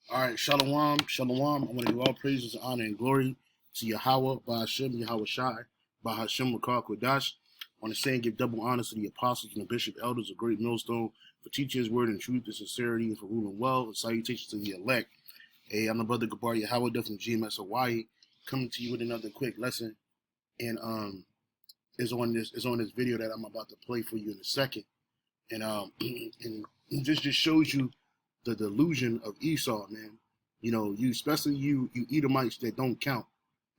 All right, shalom, shalom. I want to give all praises, honor, and glory to Yahweh, by Hashem, Yahweh Shai, by Hashem, Makar Kodash. I want to say and give double honors to the apostles and the bishop elders of Great Millstone for teaching his word in truth and sincerity and for ruling well. And salutations to the elect. Hey, I'm the brother Gabar Yahweh, from GMS Hawaii, coming to you with another quick lesson. And is on this video that I'm about to play for you in a second. And and just shows you the delusion of Esau, man. You know, especially you Edomites that don't count.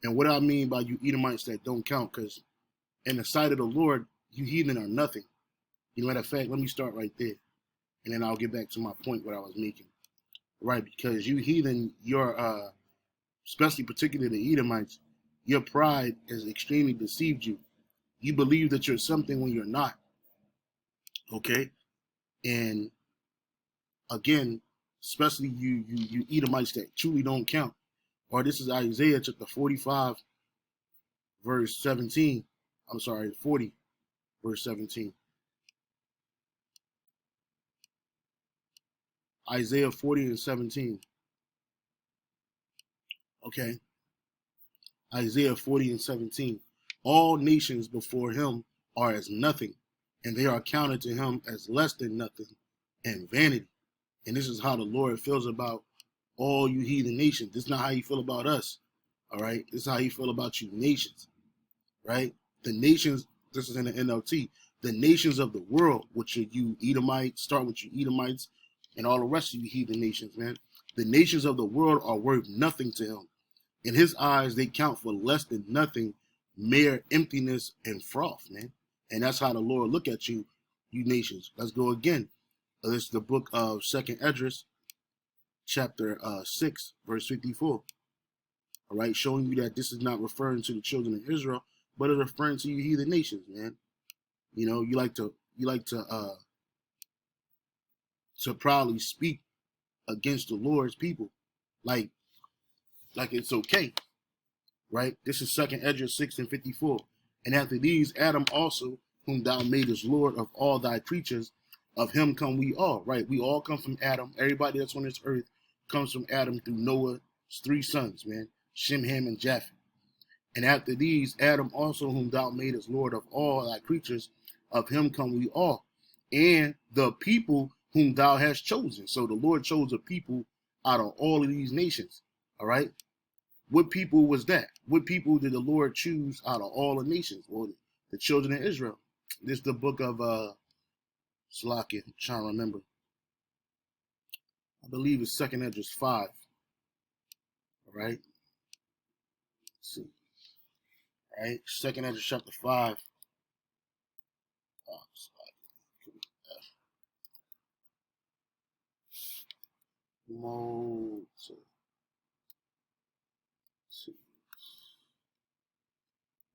And what I mean by you Edomites that don't count, because in the sight of the Lord, you heathen are nothing. Matter of fact, let me start right there, and then I'll get back to my point what I was making. Right, because you heathen, your especially particularly the Edomites, your pride has extremely deceived you. You believe that you're something when you're not. Okay, and again, especially you Edomites that truly don't count. Or this is Isaiah chapter 45, verse 17. I'm sorry, 40, verse 17. Isaiah 40 and 17. Okay. Isaiah 40 and 17. All nations before him are as nothing, and they are counted to him as less than nothing and vanity. And this is how the Lord feels about all you heathen nations. This is not how you feel about us. All right. This is how you feel about you nations. Right. The nations, this is in the NLT, the nations of the world, which are you Edomites, start with you Edomites and all the rest of you heathen nations, man. The nations of the world are worth nothing to him. In his eyes, they count for less than nothing, mere emptiness and froth, man. And that's how the Lord look at you, you nations. Let's go again. This is the book of 2nd Esdras, chapter 6, verse 54. All right, showing you that this is not referring to the children of Israel, but it's referring to you heathen nations, man. You know, you like to proudly speak against the Lord's people, like it's okay, right? This is 2nd Esdras 6 and 54. And after these, Adam also, whom thou madest Lord of all thy creatures, of him come we all, right? We all come from Adam. Everybody that's on this earth comes from Adam through Noah's 3 sons, man, Shem, Ham, and Japheth. And after these, Adam also, whom thou madest Lord of all thy creatures, of him come we all, and the people whom thou hast chosen. So the Lord chose a people out of all of these nations, all right? What people was that? What people did the Lord choose out of all the nations? Well, the children of Israel. This is the book of Salakia, I'm trying to remember. I believe it's 2nd Esdras 5. All right. Let's see. All right. 2nd Esdras chapter 5.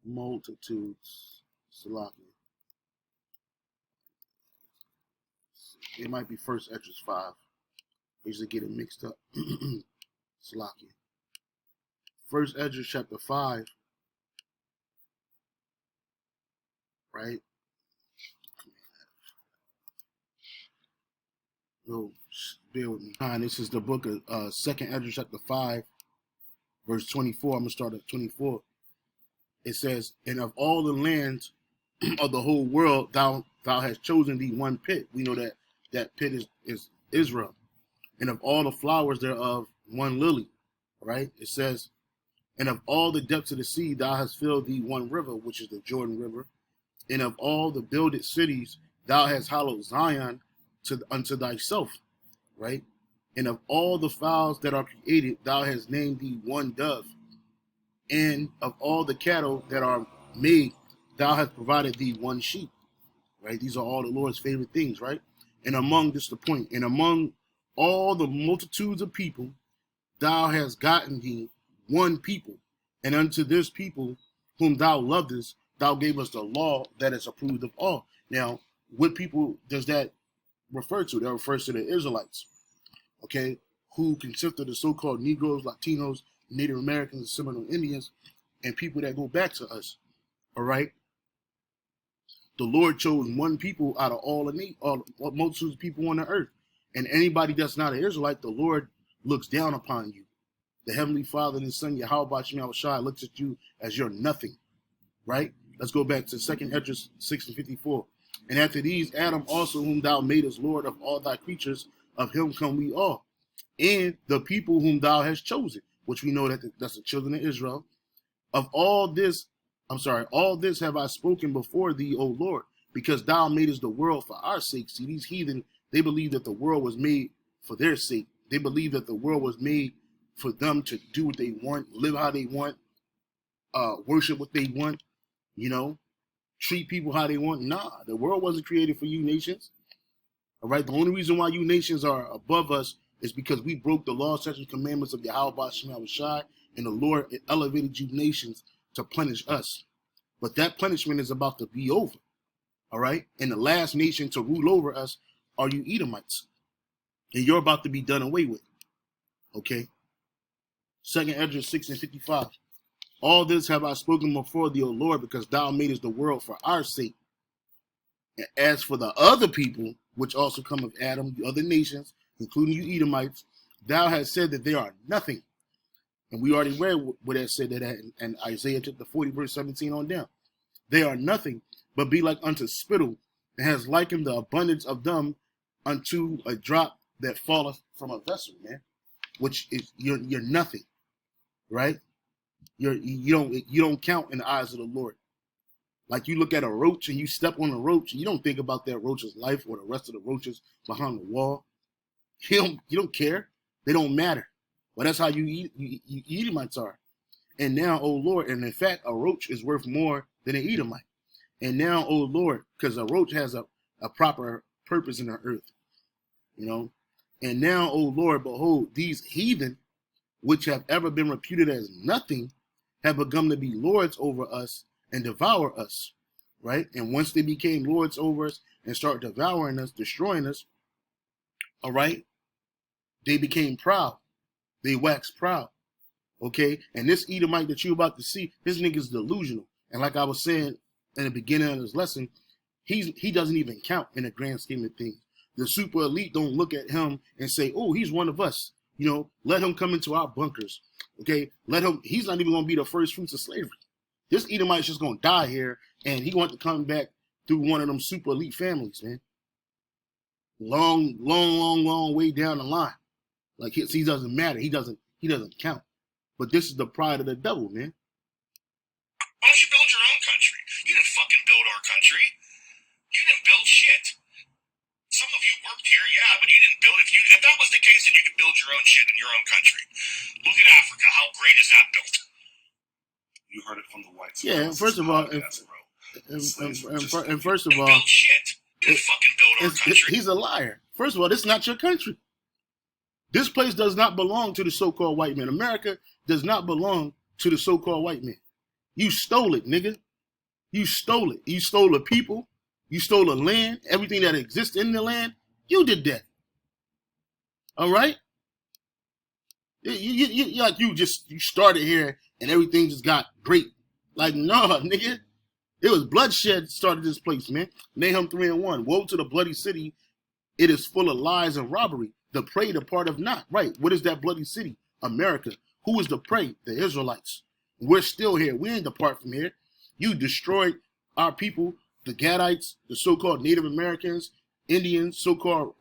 Multitudes. Salakia. It might be 1st Esdras 5. I usually get it mixed up. Salakia. 1st Esdras chapter 5. Right? No, bear with me. This is the book of 2nd Esdras chapter 5, verse 24. I'm going to start at 24. It says, and of all the lands of the whole world, thou hast chosen thee one pit. We know that pit is Israel. And of all the flowers thereof, one lily. Right? It says, and of all the depths of the sea, thou hast filled thee one river, which is the Jordan River. And of all the builded cities, thou hast hallowed Zion unto thyself. Right? And of all the fowls that are created, thou hast named thee one dove. And of all the cattle that are made, thou hast provided thee one sheep. Right? These are all the Lord's favorite things, right? And among, this is the point, and among all the multitudes of people, thou hast gotten thee one people. And unto this people whom thou lovest, thou gavest a law that is approved of all. Now, what people does that refer to? That refers to the Israelites, okay, who consist of the so-called Negroes, Latinos, Native Americans, and Seminole Indians, and people that go back to us, all right? The Lord chose one people out of all multitudes of people on the earth. And anybody that's not an Israelite, the Lord looks down upon you. The Heavenly Father and His Son, Yahweh Shai, looks at you as you're nothing, right? Let's go back to 2nd Esdras 6:54. And after these, Adam also, whom thou madest Lord of all thy creatures, of him come we all, and the people whom thou hast chosen, which we know that's the children of Israel. Of all this, all this have I spoken before thee, O Lord, because thou madest the world for our sake. See, these heathen, they believe that the world was made for their sake. They believe that the world was made for them to do what they want, live how they want, worship what they want, treat people how they want. Nah, the world wasn't created for you nations. All right. The only reason why you nations are above us is because we broke the law, statutes, and commandments of Yahweh Shai, and the Lord elevated you nations to punish us. But that punishment is about to be over. All right. And the last nation to rule over us are you Edomites. And you're about to be done away with. Okay. 2nd Esdras 6:55. All this have I spoken before thee, O Lord, because thou madest the world for our sake. And as for the other people, which also come of Adam, the other nations, including you Edomites, thou hast said that they are nothing. And we already read what that said that in Isaiah chapter 40, verse 17 on down. They are nothing, but be like unto spittle, and has likened the abundance of them unto a drop that falleth from a vessel, man. Which is you're nothing, right? You don't count in the eyes of the Lord. Like you look at a roach and you step on a roach, you don't think about that roach's life or the rest of the roaches behind the wall. You don't care. They don't matter. But that's how you Edomites are. And now, O Lord, and in fact, a roach is worth more than an Edomite. And now, O Lord, because a roach has a proper purpose in the earth, And now, O Lord, behold, these heathen, which have ever been reputed as nothing, have begun to be lords over us and devour us, right? And once they became lords over us and start devouring us, destroying us, all right, they became proud. They waxed proud, okay? And this Edomite that you're about to see, this nigga's delusional. And like I was saying in the beginning of this lesson, he doesn't even count in the grand scheme of things. The super elite don't look at him and say, oh, he's one of us. Let him come into our bunkers. Okay, he's not even going to be the first fruits of slavery. This Edomite's just going to die here, and he wants to come back through one of them super elite families, man. Long way down the line. Like he doesn't matter. He doesn't count. But this is the pride of the devil, man. Why don't you build your own country? You didn't fucking build our country. You didn't build shit. Some of you worked here, yeah, but you didn't build it. If that was the case, then you could build your own shit in your own country. Look at Africa. How great is that built? You heard it from the whites. Yeah, first of all, first of all, build shit. You didn't fucking build our country. He's a liar. First of all, this is not your country. This place does not belong to the so-called white man. America does not belong to the so-called white man. You stole it, nigga. You stole it. You stole the people. You stole the land, everything that exists in the land. You did that. All right? You started here and everything just got great. Like, no, nigga. It was bloodshed started this place, man. Nahum 3:1. Woe to the bloody city. It is full of lies and robbery. The prey departeth not. Right. What is that bloody city? America. Who is the prey? The Israelites. We're still here. We ain't depart from here. You destroyed our people. The Gadites, the so-called Native Americans, Indians, so-called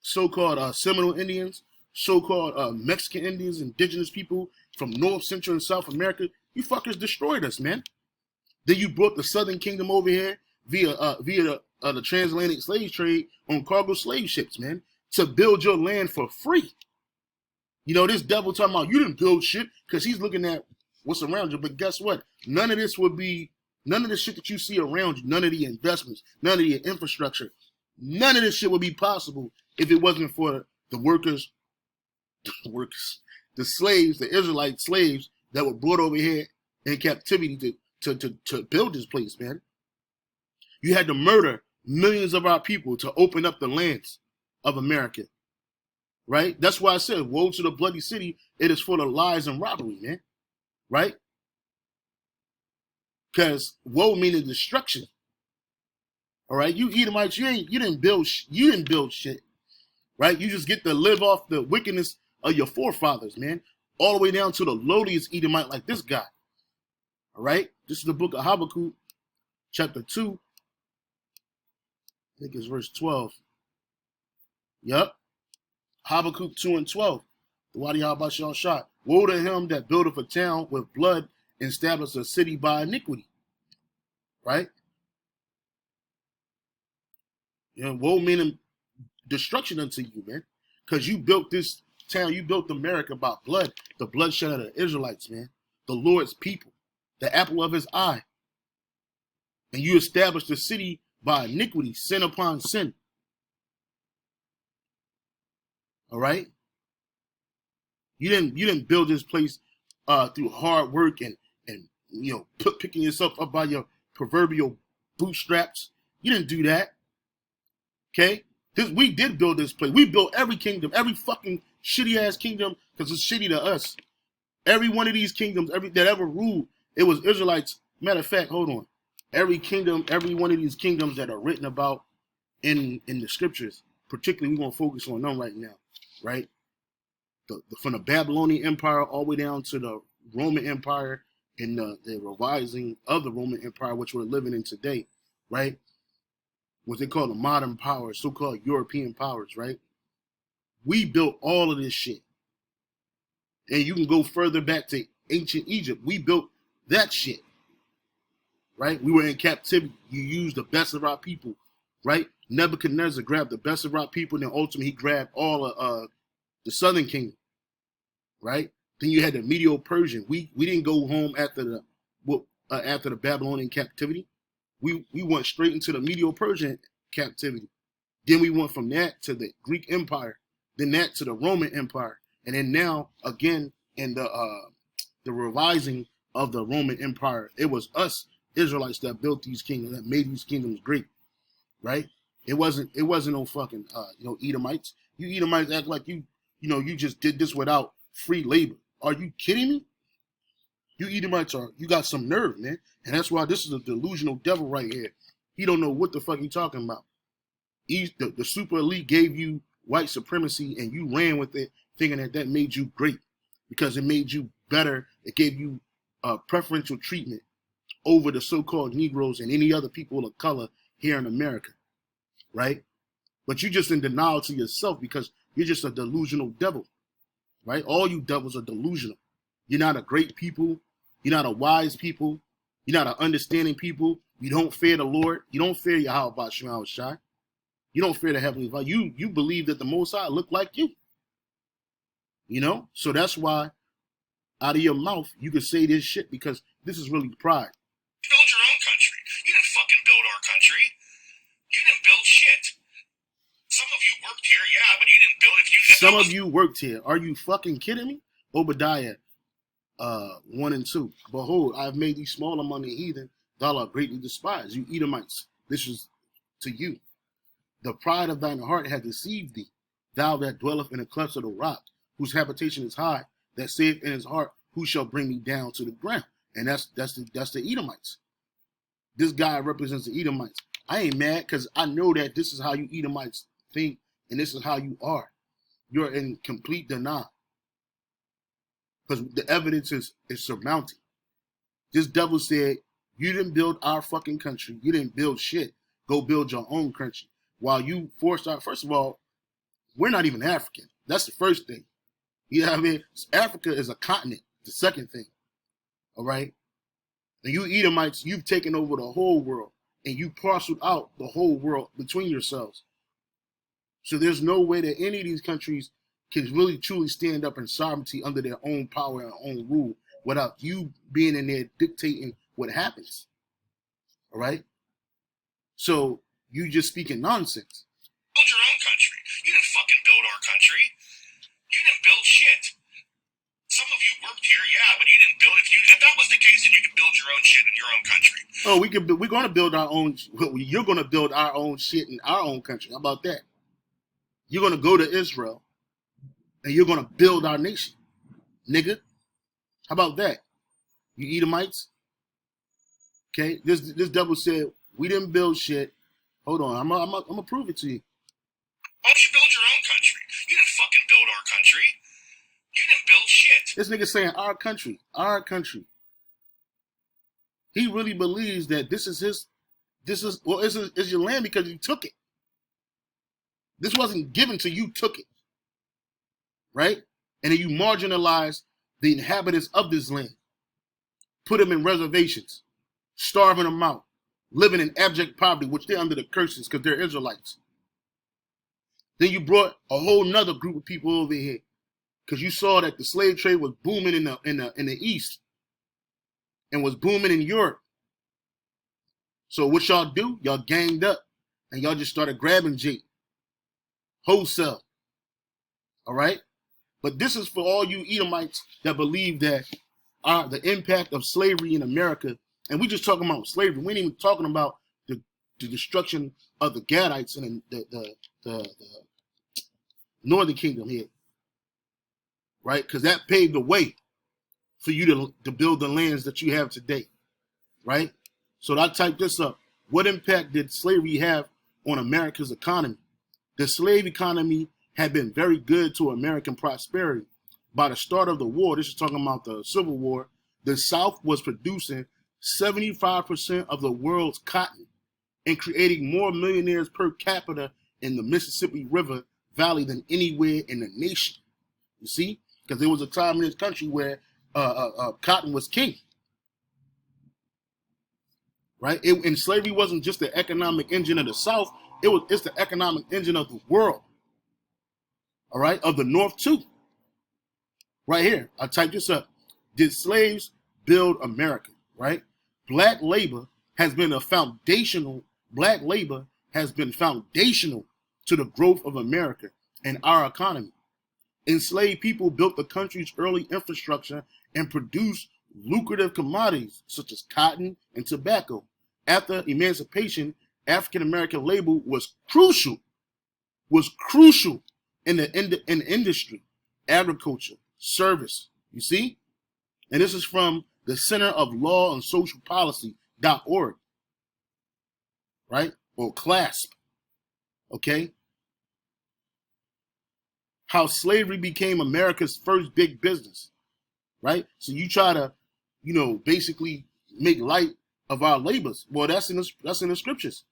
Seminole Indians, so-called Mexican Indians, indigenous people from North, Central, and South America. You fuckers destroyed us, man. Then you brought the Southern Kingdom over here via the transatlantic slave trade on cargo slave ships, man, to build your land for free. This devil talking about you didn't build shit because he's looking at what's around you. But guess what? None of the shit that you see around you, none of the investments, none of the infrastructure, none of this shit would be possible if it wasn't for the workers, the slaves, the Israelite slaves that were brought over here in captivity to build this place, man. You had to murder millions of our people to open up the lands of America, right? That's why I said, woe to the bloody city. It is full of lies and robbery, man, right? Because woe meaning destruction. All right, you Edomites, you didn't build shit, right? You just get to live off the wickedness of your forefathers, man, all the way down to the lowliest Edomite like this guy. All right, this is the book of Habakkuk, chapter 2. I think it's verse 12. Yep, Habakkuk 2 and 12. The Wadi Habashal shot. Woe to him that buildeth a town with blood and establisheth a city by iniquity. Right? You know, woe meaning destruction unto you, man. Because you built this town, you built America by blood, the bloodshed of the Israelites, man. The Lord's people, the apple of his eye. And you established the city by iniquity, sin upon sin. All right? You didn't build this place through hard work and you know, picking yourself up by your proverbial bootstraps. You didn't do that. Okay? We did build this place. We built every kingdom, every fucking shitty ass kingdom, because it's shitty to us. Every one of these kingdoms, that ever ruled, it was Israelites. Matter of fact, hold on. Every kingdom, every one of these kingdoms that are written about in the scriptures, particularly we're gonna focus on them right now, right? From the Babylonian Empire all the way down to the Roman Empire and the revising of the Roman Empire, which we're living in today, right? What they call the modern powers, so-called European powers, right? We built all of this shit. And you can go further back to ancient Egypt. We built that shit, right? We were in captivity. You used the best of our people, right? Nebuchadnezzar grabbed the best of our people, and then ultimately he grabbed all of the southern kingdom, right? Then you had the Medo-Persian. We didn't go home after the Babylonian captivity. We went straight into the Medo-Persian captivity. Then we went from that to the Greek Empire, then that to the Roman Empire, and then now again in the revising of the Roman Empire. It was us Israelites that built these kingdoms, that made these kingdoms great, right? It wasn't no fucking Edomites. You Edomites act like you just did this without free labor. Are you kidding me? You Edomites you got some nerve, man. And that's why this is a delusional devil right here. He don't know what the fuck he talking about. The super elite gave you white supremacy and you ran with it thinking that made you great because it made you better. It gave you preferential treatment over the so-called Negroes and any other people of color here in America, right? But you're just in denial to yourself because you're just a delusional devil, right? All you devils are delusional. You're not a great people. You're not a wise people. You're not an understanding people. You don't fear the Lord. You don't fear Yahweh Shema Shai. You don't fear the Heavenly Father. You believe that the Most High look like you. You know? So that's why out of your mouth, you can say this shit because this is really pride. You build your own country. You didn't fucking build our country. You didn't build shit. Some of you worked here, yeah, but you didn't build it. Some of you worked here. Are you fucking kidding me? Obadiah 1 and 2. Behold, I have made thee small among the heathen. Thou art greatly despised. You Edomites, this is to you. The pride of thine heart hath deceived thee. Thou that dwelleth in the clefts of the rock, whose habitation is high, that saith in his heart, who shall bring me down to the ground? And that's the Edomites. This guy represents the Edomites. I ain't mad because I know that this is how you Edomites think, and this is how you are. You're in complete denial. Because the evidence is surmounting. This devil said, you didn't build our fucking country. You didn't build shit. Go build your own country. While you forced out, first of all, we're not even African. That's the first thing. You know what I mean? Africa is a continent. The second thing. All right? And you Edomites, you've taken over the whole world. And you parceled out the whole world between yourselves. So there's no way that any of these countries can really truly stand up in sovereignty under their own power and own rule without you being in there dictating what happens. All right? So you just speaking nonsense. Build your own country. You didn't fucking build our country. You didn't build shit. Some of you worked here, yeah, but you didn't build it. If that was the case, then you could build your own shit in your own country. Oh, we're going to build our own. You're going to build our own shit in our own country. How about that? You're going to go to Israel, and you're going to build our nation, nigga. How about that? You Edomites. Okay, this devil said we didn't build shit. Hold on, I'm gonna prove it to you. Why don't you build your own country? fucking build our country. You didn't build shit. This nigga saying our country, our country. He really believes that this is your land because you took it. This wasn't given to you, took it. Right? And then you marginalize the inhabitants of this land. Put them in reservations, starving them out, living in abject poverty, which they're under the curses because they're Israelites. Then you brought a whole nother group of people over here because you saw that the slave trade was booming in the East and was booming in Europe. So what y'all do? Y'all ganged up and y'all just started grabbing Jake wholesale. All right? But this is for all you Edomites that believe that the impact of slavery in America, and we just talking about slavery. We ain't even talking about the destruction of the Gadites and the Northern Kingdom here, right? Because that paved the way for you to build the lands that you have today, right? So I typed this up. What impact did slavery have on America's economy? The slave economy had been very good to American prosperity. By the start of the war, this is talking about the Civil War, the South was producing 75% of the world's cotton and creating more millionaires per capita in the Mississippi River Valley than anywhere in the nation. You see? Because there was a time in this country where cotton was king. Right? And slavery wasn't just the economic engine of the South, it's the economic engine of the world. All right? Of the North too. Right here, I typed this up. Did slaves build America? Right? Black labor has been foundational to the growth of America and our economy. Enslaved people built the country's early infrastructure and produced lucrative commodities such as cotton and tobacco. After emancipation, African American labor was crucial in the industry, agriculture, service. You see? And this is from the Center of Law and Social Policy.org, right? Or CLASP. Okay? How slavery became America's first big business, right? So you try to, basically make light of our labors. Well, that's in the scriptures.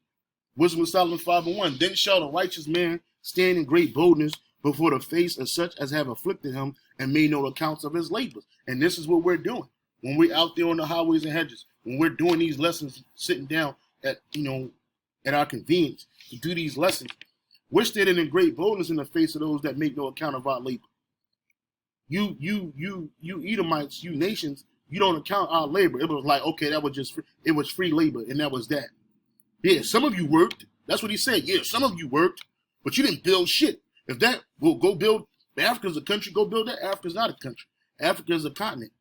Wisdom of Solomon 5:1. Then shall the righteous man stand in great boldness before the face of such as have afflicted him and made no accounts of his labors. And this is what we're doing when we're out there on the highways and hedges, when we're doing these lessons, sitting down at our convenience to do these lessons. We're standing in great boldness in the face of those that make no account of our labor. You Edomites, you nations, you don't account our labor. It was like, okay, it was free labor, and that was that. Yeah, some of you worked. That's what he said. Yeah, some of you worked, but you didn't build shit. If that, will go build, Africa's a country, go build that. Africa's not a country. Africa is a continent.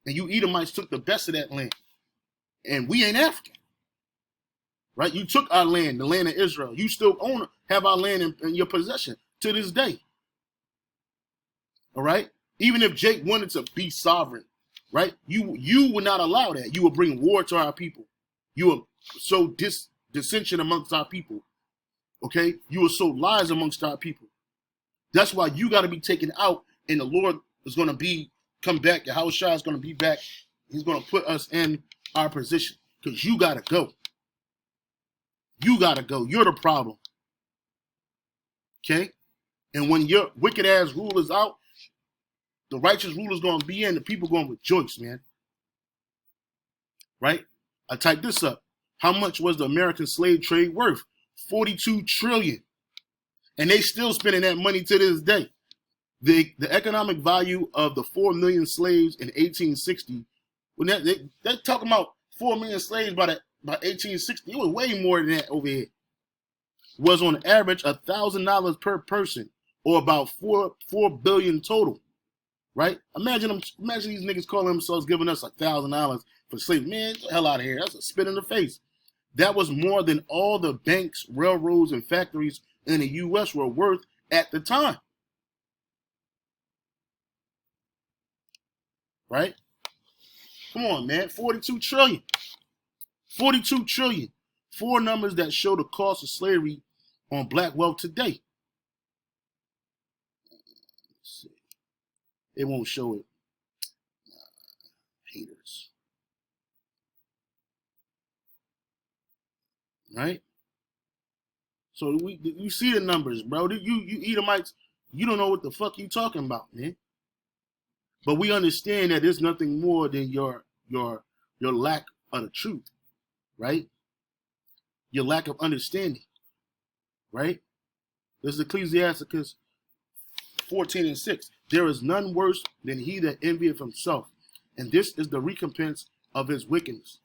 And you Edomites took the best of that land. And we ain't African. Right? You took our land, the land of Israel. You still have our land in your possession to this day. All right? Even if Jake wanted to be sovereign, right? You would not allow that. You would bring war to our people. You would sow dissension amongst our people. Okay? You will sow lies amongst our people. That's why you got to be taken out, and the Lord is going to come back. Yahushua is going to be back. He's going to put us in our position because you got to go. You got to go. You're the problem. Okay? And when your wicked ass rule is out, the righteous ruler is going to be in, the people going to rejoice, man. Right? I typed this up. How much was the American slave trade worth? $42 trillion. And they still spending that money to this day. The economic value of the 4 million slaves in 1860, when they're talking about 4 million slaves by 1860, it was way more than that over here. Was on average $1,000 per person, or about 4 billion total. Right? Imagine these niggas calling themselves giving us $1,000 for slavery. Man, get the hell out of here. That's a spit in the face. That was more than all the banks, railroads, and factories in the U.S. were worth at the time. Right? Come on, man. 42 trillion. 42 trillion. 4 numbers that show the cost of slavery on black wealth today. It won't show it. Haters. Right? So you see the numbers, bro. You Edomites, you don't know what the fuck you talking about, man. But we understand that there's nothing more than your lack of the truth, right? Your lack of understanding, right? This is Ecclesiasticus 14:6. There is none worse than he that envieth himself, and this is the recompense of his wickedness.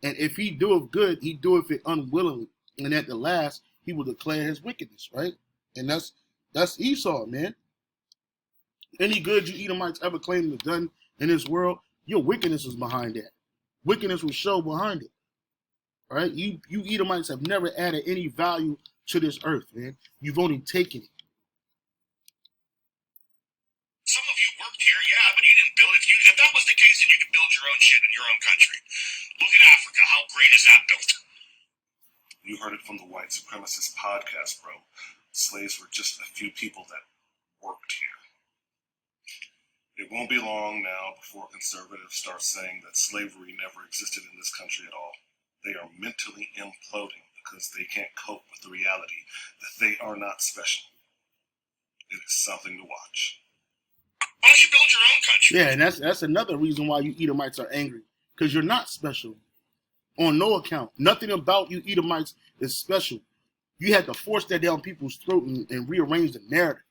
And if he doeth good, he doeth it unwillingly, and at the last he will declare his wickedness, right? And that's Esau, man. Any good you Edomites ever claim to have done in this world, your wickedness was behind that. Wickedness will show behind it, right? You Edomites have never added any value to this earth, man. You've only taken it. Some of you worked here, yeah, but you didn't build it. If that was the case, then you could build your own shit in your own country. Look at Africa. How great is that built? You heard it from the White Supremacist podcast, bro. Slaves were just a few people that worked here. It won't be long now before conservatives start saying that slavery never existed in this country at all. They are mentally imploding because they can't cope with the reality that they are not special. It is something to watch. Why don't you build your own country? Yeah, and that's another reason why you Edomites are angry. Because you're not special. On no account. Nothing about you Edomites is special. You had to force that down people's throat and rearrange the narrative.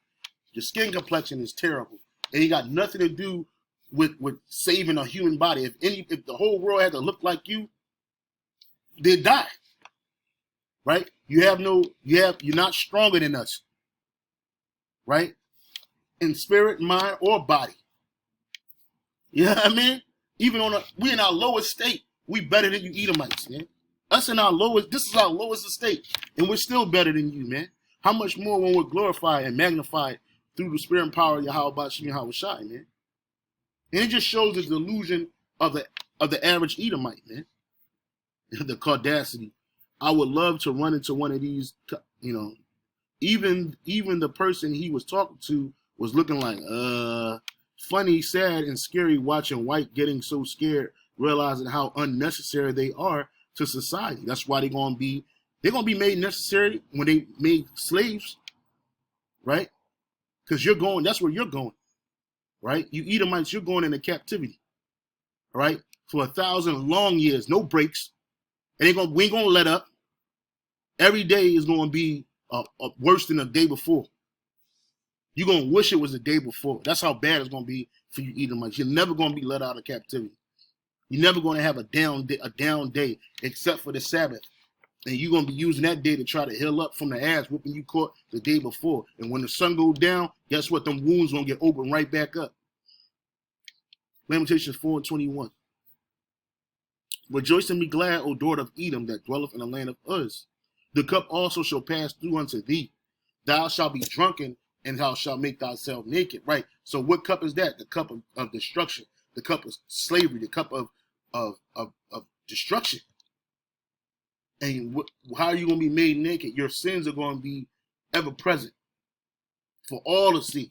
Your skin complexion is terrible. And it got nothing to do with saving a human body. If the whole world had to look like you, they'd die. Right? You're not stronger than us. Right? In spirit, mind, or body. You know what I mean? Even we in our lowest state, we better than you Edomites, man. Us in our lowest, this is our lowest estate, and we're still better than you, man. How much more when we're glorified and magnified through the spirit and power of Yahweh Bashim Yahweh Shai, man? And it just shows the delusion of the average Edomite, man. The caudacity. I would love to run into one of these, you know. Even the person he was talking to was looking like, funny, sad, and scary watching white getting so scared, realizing how unnecessary they are to society. That's why they're gonna be made necessary when they made slaves, right? Because that's where you're going, right? You Edomites, you're going into captivity, right? For 1,000 long years, no breaks. And we ain't gonna let up. Every day is gonna be worse than the day before. You're gonna wish it was the day before. That's how bad it's gonna be for you Edomites. You're never gonna be let out of captivity. You're never gonna have a down day except for the Sabbath. And you're going to be using that day to try to heal up from the ass whooping you caught the day before. And when the sun goes down, guess what? Them wounds going to get open right back up. Lamentations 4:21. Rejoice and be glad, O daughter of Edom, that dwelleth in the land of Uz. The cup also shall pass through unto thee. Thou shalt be drunken, and thou shalt make thyself naked. Right? So what cup is that? The cup of destruction. The cup of slavery. The cup of destruction. And how are you going to be made naked? Your sins are going to be ever present for all to see.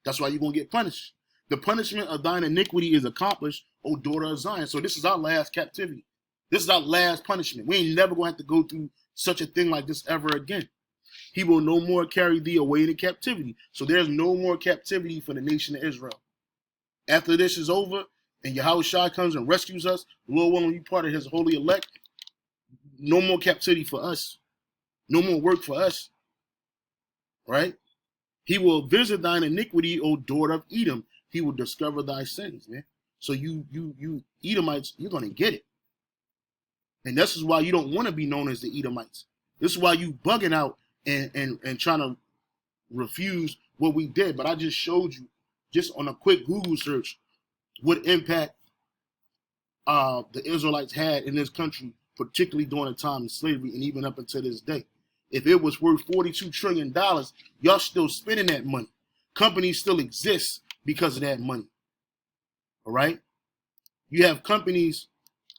That's why you're going to get punished. The punishment of thine iniquity is accomplished, O daughter of Zion. So this is our last captivity. This is our last punishment. We ain't never going to have to go through such a thing like this ever again. He will no more carry thee away into captivity. So there's no more captivity for the nation of Israel. After this is over and Yahweh Shai comes and rescues us, Lord willing, we part of his holy elect. No more captivity for us. No more work for us. Right? He will visit thine iniquity, O daughter of Edom. He will discover thy sins, man. So you Edomites, you're going to get it. And this is why you don't want to be known as the Edomites. This is why you bugging out and trying to refuse what we did. But I just showed you, just on a quick Google search, what impact the Israelites had in this country, particularly during the time of slavery and even up until this day. If it was worth $42 trillion, y'all still spending that money. Companies still exist because of that money. All right? You have companies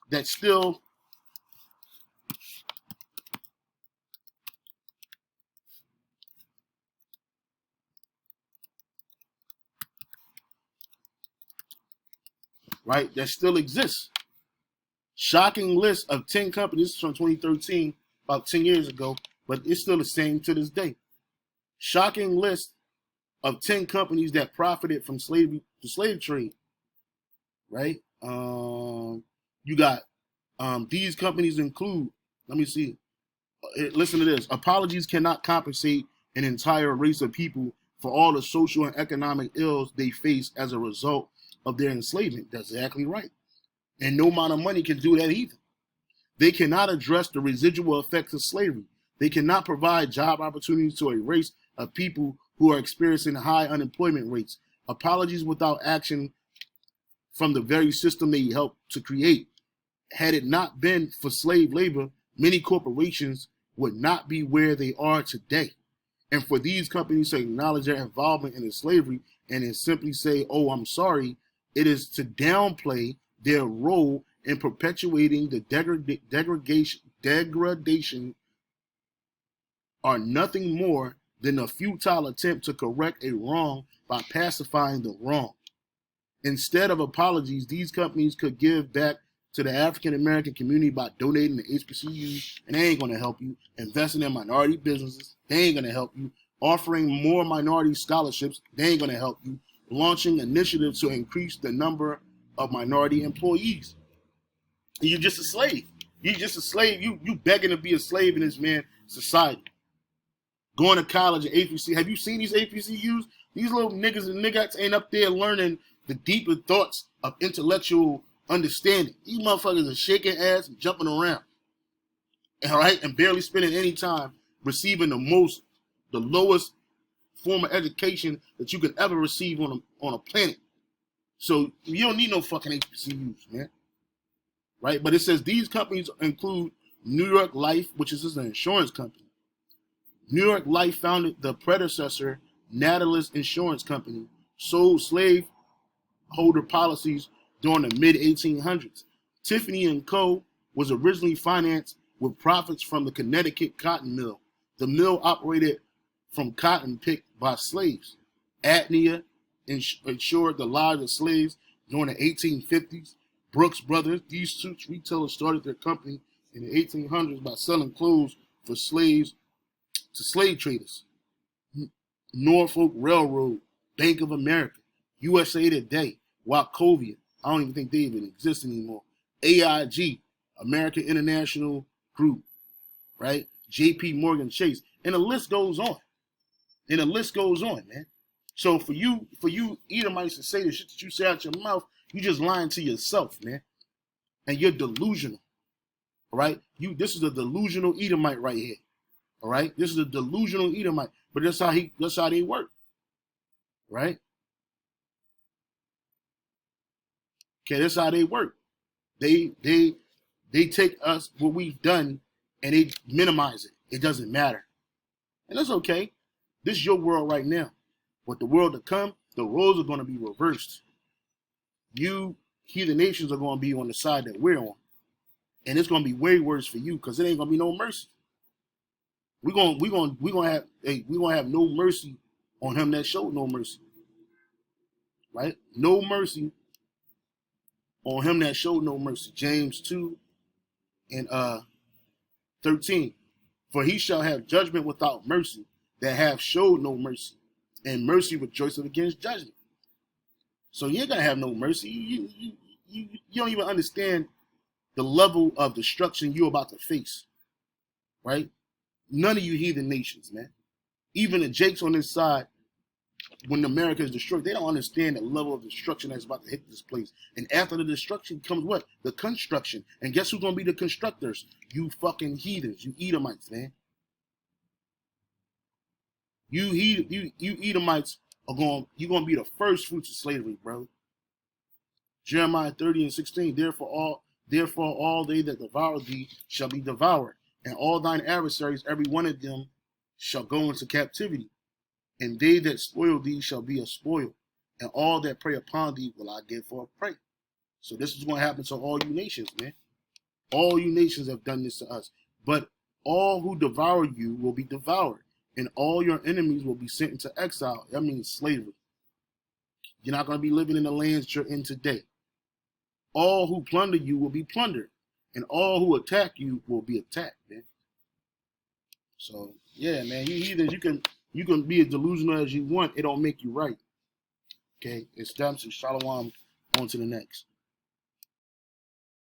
that still right, that still exists. Shocking list of 10 companies from 2013, about 10 years ago, but it's still the same to this day. Shocking list of 10 companies that profited from slavery, the slave trade, right? You got these companies include, let me see, listen to this. Apologies cannot compensate an entire race of people for all the social and economic ills they face as a result of their enslavement. That's exactly right. And no amount of money can do that either. They cannot address the residual effects of slavery. They cannot provide job opportunities to a race of people who are experiencing high unemployment rates. Apologies without action from the very system they helped to create. Had it not been for slave labor, many corporations would not be where they are today. And for these companies to acknowledge their involvement in the slavery and then simply say, oh, I'm sorry, it is to downplay their role in perpetuating the degradation are nothing more than a futile attempt to correct a wrong by pacifying the wrong. Instead of apologies, these companies could give back to the African American community by donating to HBCUs, and they ain't going to help you. Investing in minority businesses, they ain't going to help you. Offering more minority scholarships, they ain't going to help you. Launching initiatives to increase the number of minority employees. And you're just a slave. You're just a slave. You begging to be a slave in this man society. Going to college at HBCU. Have you seen these HBCUs? These little niggas and niggas ain't up there learning the deeper thoughts of intellectual understanding. These motherfuckers are shaking ass and jumping around. All right? And barely spending any time receiving the lowest form of education that you could ever receive on a planet. So you don't need no fucking HBCUs, man. Right? But it says these companies include New York Life, which is an insurance company. New York Life founded the predecessor, Natalist Insurance Company, sold slaveholder policies during the mid-1800s. Tiffany & Co. was originally financed with profits from the Connecticut cotton mill. The mill operated from cotton picked by slaves. Atnea insured the lives of slaves during the 1850s. Brooks Brothers, these suits retailers started their company in the 1800s by selling clothes for slaves to slave traders. Norfolk Railroad, Bank of America, USA Today, Wachovia, I don't even think they even exist anymore. AIG, American International Group, right? JP Morgan Chase, and the list goes on. And the list goes on, man. So for you Edomites to say the shit that you say out your mouth, you just lying to yourself, man. And you're delusional. All right? This is a delusional Edomite right here. All right? This is a delusional Edomite. But that's how they work. Right? Okay, that's how they work. They take us, what we've done, and they minimize it. It doesn't matter. And that's okay. This is your world right now. But the world to come, the roles are going to be reversed. You heathen nations are going to be on the side that we're on. And it's going to be way worse for you because it ain't going to be no mercy. We're gonna have no mercy on him that showed no mercy. Right? No mercy on him that showed no mercy. James 2 and 13. For he shall have judgment without mercy that have showed no mercy, and mercy rejoiceth against judgment. So you ain't gonna have no mercy. You don't even understand the level of destruction you're about to face. Right? None of you heathen nations, man. Even the Jakes on this side, when America is destroyed, they don't understand the level of destruction that's about to hit this place. And after the destruction comes what? The construction. And guess who's gonna be the constructors? You fucking heathens, you Edomites, man. You Edomites you're gonna be the first fruits of slavery, bro. Jeremiah 30:16. Therefore all they that devour thee shall be devoured, and all thine adversaries, every one of them, shall go into captivity. And they that spoil thee shall be a spoil, and all that prey upon thee will I give for a prey. So this is going to happen to all you nations, man. All you nations have done this to us. But all who devour you will be devoured, and all your enemies will be sent into exile. That means slavery. You're not going to be living in the lands you're in today. all who plunder you will be plundered, and all who attack you will be attacked, man. So yeah, man, you can be as delusional as you want. It don't make you right. Okay, it's them. So shalom. On to the next.